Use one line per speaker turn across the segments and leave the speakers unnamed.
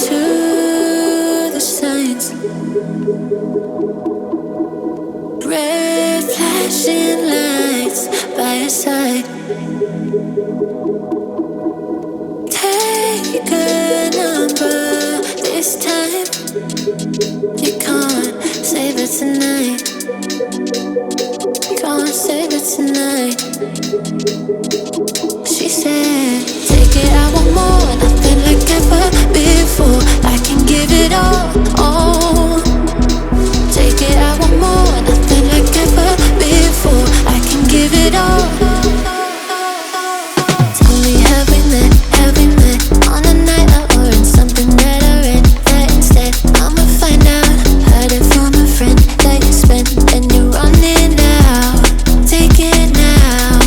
to the signs. Red flashing lights by your side. Take a number this time. You can't save it tonight. Can't save it tonight. She said, take it, I want more, nothing like ever before. I can give it all. Take it, I want more, nothing like ever before. I can give it all. Tell me, have we met on a night out or in something that I read? That instead, I'ma find out. Heard it from a friend that you spent and you're running out. Take it now.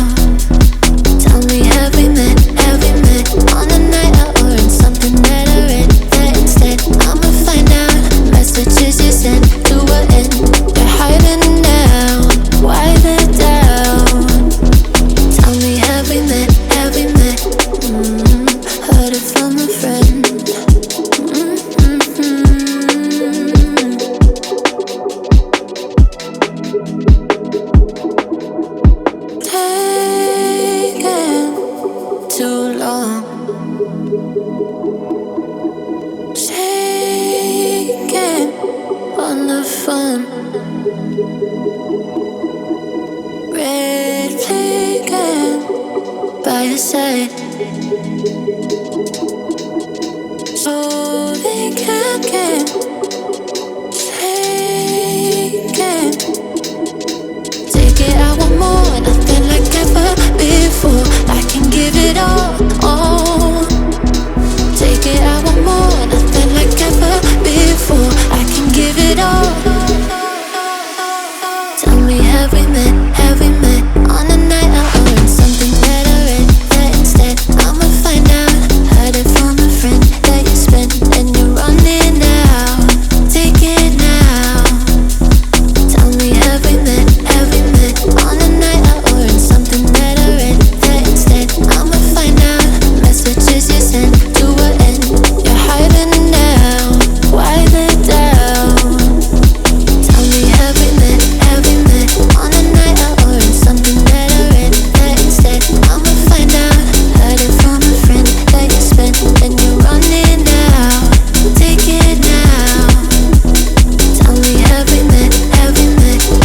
Tell me, have we met on a night out or in something that I read? That instead, I'ma find out. Messages you sent to an end. You're hiding now. Why the doubt? Tell me, have we met? Heard it from a friend. Taking too long. Shaking on the phone. Red flagging by your side. So they can't get taken. Take it, I want more, nothing like ever before. I can give it all. Take it, I want more, nothing like ever before. I can give it all. Tell me, have we met on a night out or in something that I read? That instead, I'ma find out. Heard it from a friend that you spent and you're running out. Take it now. Tell me, have we met on a night out or in something that I read? That instead, I'ma find out. Messages you sent to an end. You're hiding now. Why the doubt? Tell me, have we met on a night out or in something that I read? That instead, I'ma find out. Heard it from a friend that you spent and you're running out. Take it now. Tell me, have we met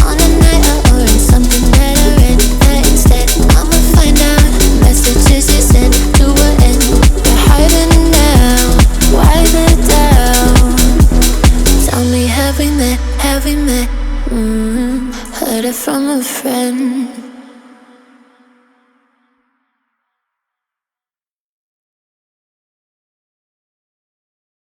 on a night out or in something that I read? That instead, I'ma find out. Messages you sent to an end. You're hiding now. Why the doubt? Tell me, have we met? Heard it from a friend.